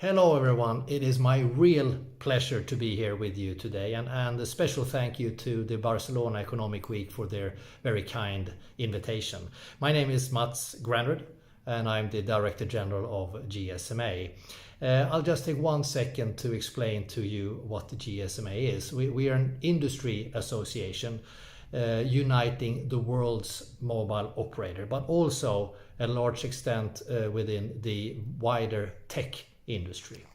Hello everyone, it is my real pleasure to be here with you today and a special thank you to the Barcelona Economic Week for their very kind invitation. My name is Mats Granyrd and I'm the Director General of GSMA. I'll just take 1 second to explain to you what the GSMA is. We are an industry association uniting the world's mobile operator, but also a large extent within the wider tech industry.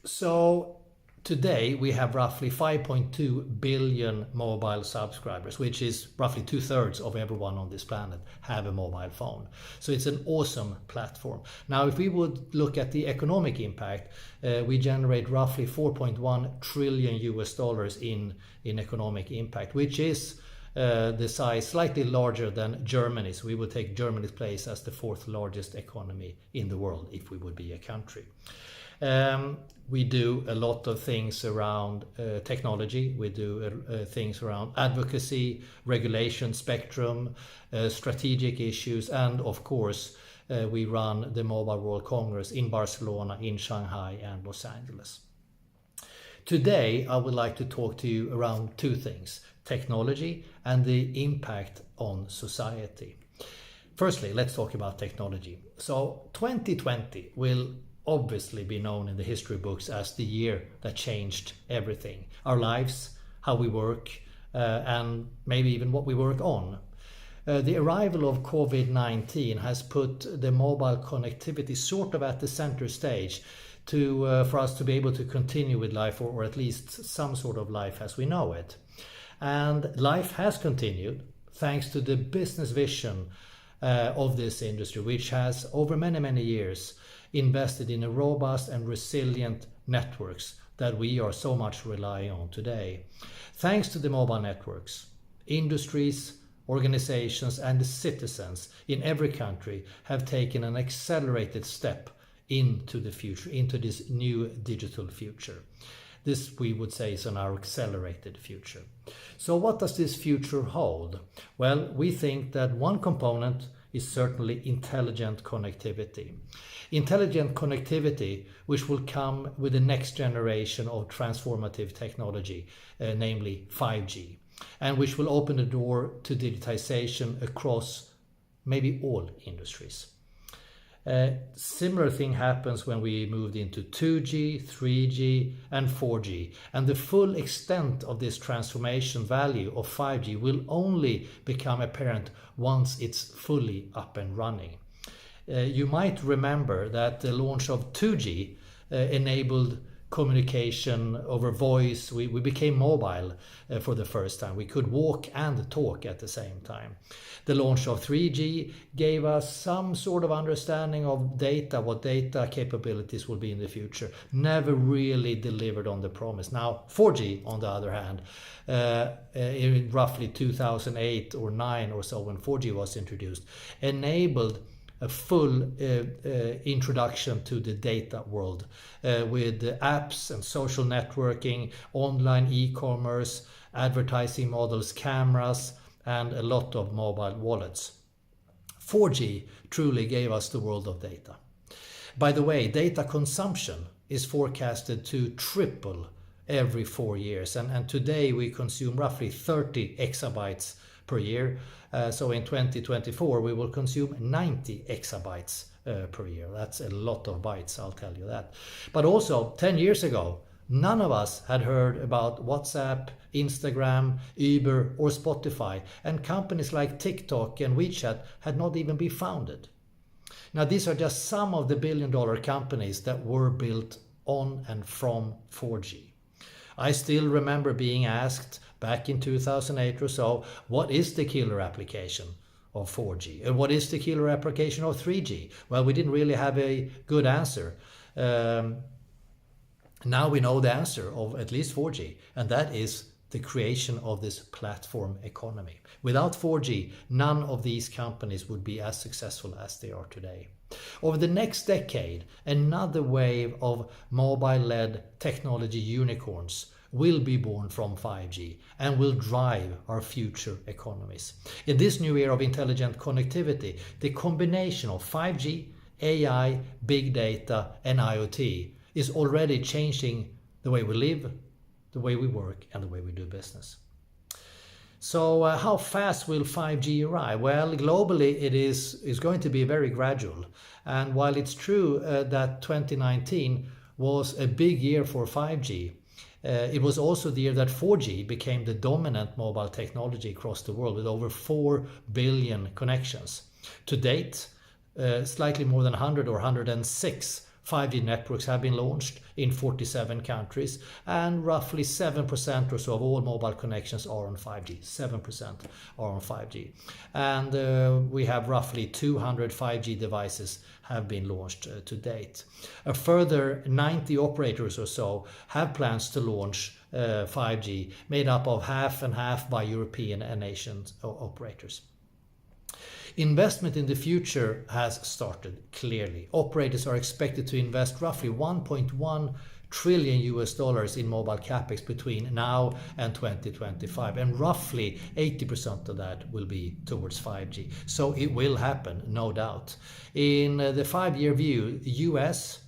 So today we have roughly 5.2 billion mobile subscribers, which is roughly 2/3 of everyone on this planet have a mobile phone. So it's an awesome platform. Now, if we would look at the economic impact, we generate roughly $4.1 trillion in economic impact, which is the size slightly larger than Germany's. We would take Germany's place as the 4th largest economy in the world if we would be a country. We do a lot of things around technology. We do things around advocacy, regulation, spectrum, strategic issues, and of course we run the Mobile World Congress in Barcelona, in Shanghai and Los Angeles. Today I would like to talk to you around 2 things: technology and the impact on society. Firstly, let's talk about technology. So 2020 will obviously be known in the history books as the year that changed everything. Our lives, how we work, and maybe even what we work on. The arrival of COVID-19 has put the mobile connectivity sort of at the center stage for us to be able to continue with life, or at least some sort of life as we know it. And life has continued thanks to the business vision of this industry, which has over many years invested in a robust and resilient networks that we are so much relying on today. Thanks to the mobile networks, industries, organizations and the citizens in every country have taken an accelerated step into the future, into this new digital future. This, we would say, is an accelerated future. So what does this future hold? Well, we think that one component is certainly intelligent connectivity. Intelligent connectivity, which will come with the next generation of transformative technology, namely 5G, and which will open the door to digitization across maybe all industries. Similar thing happens when we moved into 2G, 3G and 4G, and the full extent of this transformation value of 5G will only become apparent once it's fully up and running. You might remember that the launch of 2G enabled communication over voice. We became mobile for the first time. We could walk and talk at the same time. The launch of 3G gave us some sort of understanding of data, what data capabilities will be in the future. Never really delivered on the promise. Now 4G, on the other hand, in roughly 2008 or 9 or so, when 4G was introduced, enabled a full introduction to the data world with apps and social networking, online e-commerce, advertising models, cameras, and a lot of mobile wallets. 4G truly gave us the world of data. By the way, data consumption is forecasted to triple every 4 years, and today we consume roughly 30 exabytes per year. So in 2024 we will consume 90 exabytes per year. That's a lot of bytes, I'll tell you that. But also 10 years ago, none of us had heard about WhatsApp, Instagram, Uber or Spotify, and companies like TikTok and WeChat had not even been founded. Now these are just some of the billion-dollar companies that were built on and from 4G. I still remember being asked back in 2008 or so, what is the killer application of 4G? And what is the killer application of 3G? Well, we didn't really have a good answer. Now we know the answer of at least 4G, and that is the creation of this platform economy. Without 4G, none of these companies would be as successful as they are today. Over the next decade, another wave of mobile-led technology unicorns will be born from 5G and will drive our future economies. In this new era of intelligent connectivity, the combination of 5G, AI, big data and IoT is already changing the way we live, the way we work and the way we do business. So how fast will 5G arrive? Well, globally it is going to be very gradual. And while it's true that 2019 was a big year for 5G, it was also the year that 4G became the dominant mobile technology across the world with over 4 billion connections. To date, slightly more than 100 or 106 5G networks have been launched in 47 countries, and roughly 7% or so of all mobile connections are on 5G. 7% are on 5G. And we have roughly 200 5G devices have been launched to date. A further 90 operators or so have plans to launch 5G, made up of half and half by European and Asian operators. Investment in the future has started clearly. Operators are expected to invest roughly $1.1 trillion in mobile capex between now and 2025, and roughly 80% of that will be towards 5G. So it will happen, no doubt. In the 5-year view, US,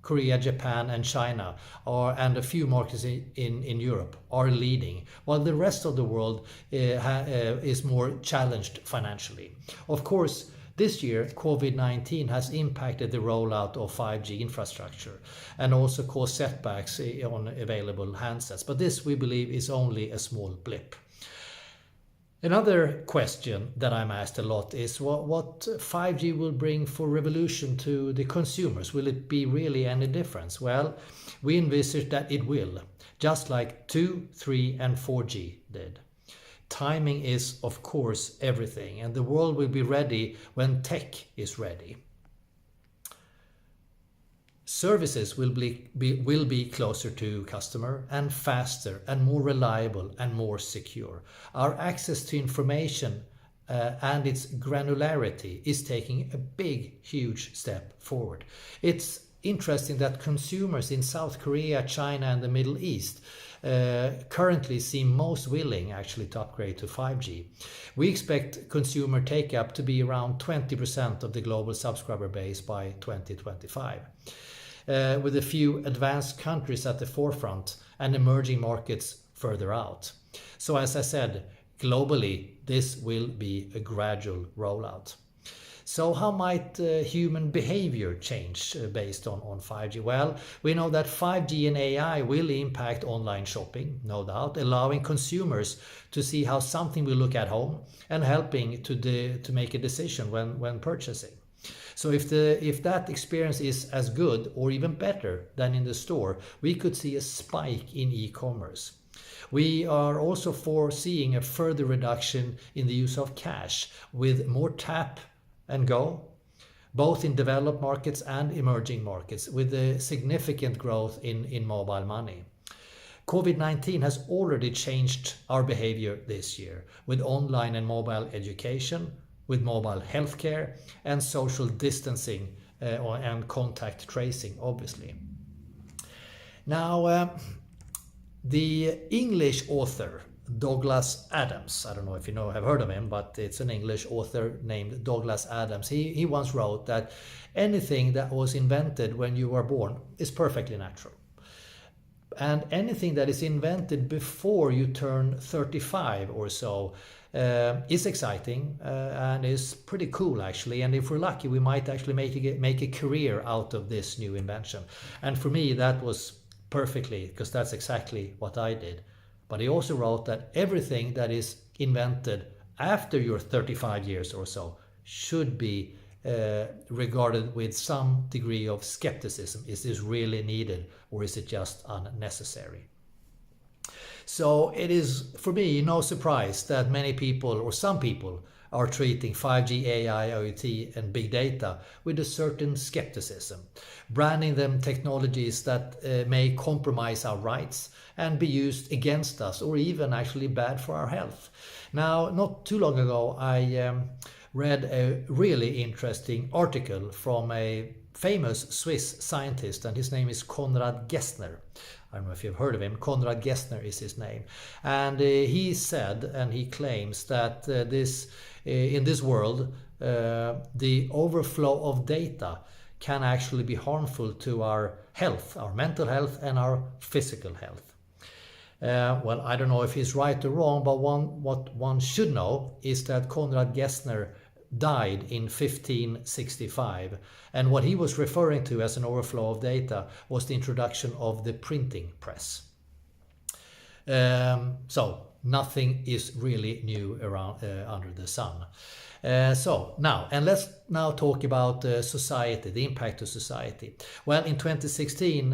Korea, Japan and China and a few markets in Europe are leading, while the rest of the world is more challenged financially. Of course, this year COVID-19 has impacted the rollout of 5G infrastructure and also caused setbacks on available handsets, but this we believe is only a small blip. Another question that I'm asked a lot is what 5G will bring for revolution to the consumers. Will it be really any difference? Well, we envisage that it will, just like 2, 3 and 4G did. Timing is, of course, everything, and the world will be ready when tech is ready. Services will be closer to customer and faster and more reliable and more secure. Our access to information and its granularity is taking a big, huge step forward. It's interesting that consumers in South Korea, China and the Middle East currently seem most willing actually to upgrade to 5G. We expect consumer take-up to be around 20% of the global subscriber base by 2025. With a few advanced countries at the forefront and emerging markets further out. So as I said, globally, this will be a gradual rollout. So how might human behavior change based on 5G? Well, we know that 5G and AI will impact online shopping, no doubt, allowing consumers to see how something will look at home and helping to make a decision when purchasing. So if that experience is as good or even better than in the store, we could see a spike in e-commerce. We are also foreseeing a further reduction in the use of cash with more tap and go, both in developed markets and emerging markets, with a significant growth in mobile money. COVID-19 has already changed our behavior this year with online and mobile education, with mobile healthcare and social distancing and contact tracing, obviously. Now, the English author Douglas Adams, I don't know if you have heard of him, but it's an English author named Douglas Adams. He once wrote that anything that was invented when you were born is perfectly natural. And anything that is invented before you turn 35 or so is exciting and is pretty cool actually, and if we're lucky we might actually make a career out of this new invention. And for me that was perfectly, because that's exactly what I did. But he also wrote that everything that is invented after you're 35 years or so should be regarded with some degree of skepticism. Is this really needed or is it just unnecessary? So it is, for me, no surprise that many people, or some people, are treating 5G, AI, IoT and big data with a certain skepticism, branding them technologies that may compromise our rights and be used against us or even actually bad for our health. Now, not too long ago, I read a really interesting article from a famous Swiss scientist, and his name is Konrad Gessner. I don't know if you've heard of him. Konrad Gessner is his name. And he said, and he claims that in this world, the overflow of data can actually be harmful to our health, our mental health and our physical health. Well, I don't know if he's right or wrong, but what one should know is that Konrad Gessner died in 1565, and what he was referring to as an overflow of data was the introduction of the printing press. So nothing is really new around under the sun. Let's now talk about society, the impact of society. Well, in 2016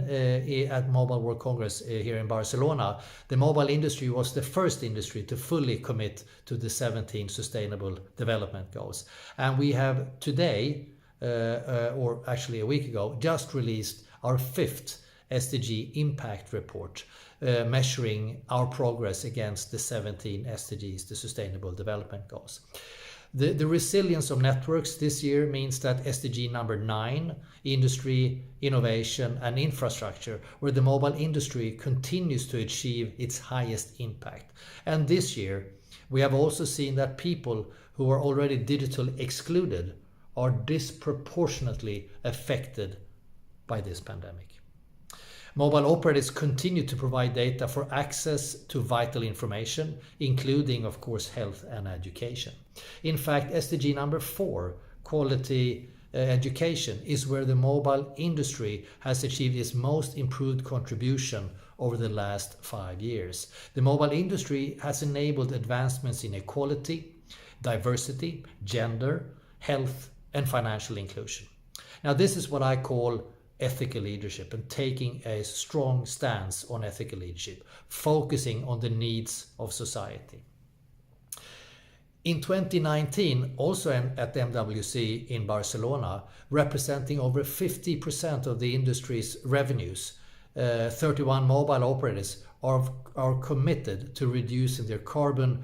at Mobile World Congress here in Barcelona, the mobile industry was the first industry to fully commit to the 17 Sustainable Development Goals. And we have today, or actually a week ago, just released our 5th SDG impact report, measuring our progress against the 17 SDGs, the Sustainable Development Goals. The resilience of networks this year means that SDG number 9, industry, innovation and infrastructure, where the mobile industry continues to achieve its highest impact. And this year, we have also seen that people who are already digitally excluded are disproportionately affected by this pandemic. Mobile operators continue to provide data for access to vital information, including, of course, health and education. In fact, SDG number 4, quality education, is where the mobile industry has achieved its most improved contribution over the last 5 years. The mobile industry has enabled advancements in equality, diversity, gender, health, and financial inclusion. Now, this is what I call ethical leadership, and taking a strong stance on ethical leadership, focusing on the needs of society. In 2019, also at the MWC in Barcelona, representing over 50% of the industry's revenues, 31 mobile operators are committed to reducing their carbon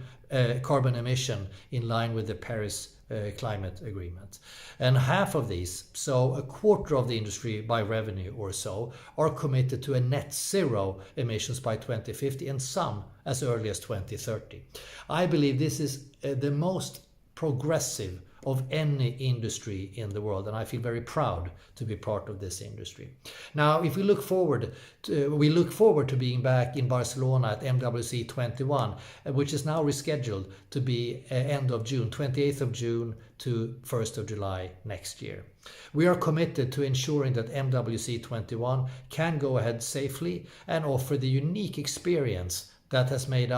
emission in line with the Paris climate agreement. And half of these, so a quarter of the industry by revenue or so, are committed to a net zero emissions by 2050, and some as early as 2030. I believe this is the most progressive of any industry in the world, and I feel very proud to be part of this industry. Now, if we look forward to being back in Barcelona at MWC 21, which is now rescheduled to be end of June, 28th of June to 1st of July next year. We are committed to ensuring that MWC 21 can go ahead safely and offer the unique experience that has made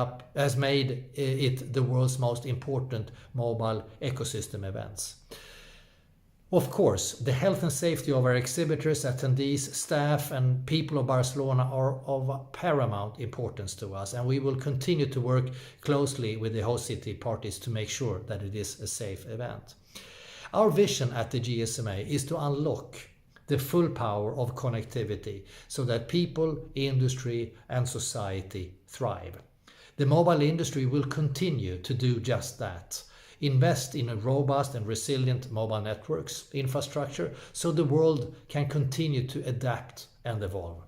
it the world's most important mobile ecosystem events. Of course, the health and safety of our exhibitors, attendees, staff and people of Barcelona are of paramount importance to us, and we will continue to work closely with the host city parties to make sure that it is a safe event. Our vision at the GSMA is to unlock the full power of connectivity so that people, industry and society thrive. The mobile industry will continue to do just that. Invest in a robust and resilient mobile networks infrastructure so the world can continue to adapt and evolve.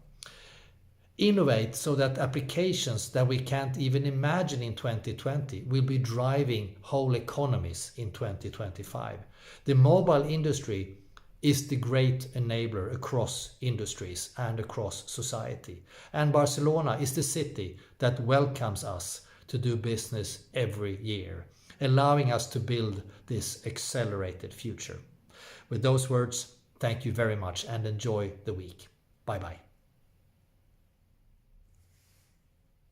Innovate so that applications that we can't even imagine in 2020 will be driving whole economies in 2025. The mobile industry is the great enabler across industries and across society. And Barcelona is the city that welcomes us to do business every year, allowing us to build this accelerated future. With those words, thank you very much and enjoy the week. Bye-bye.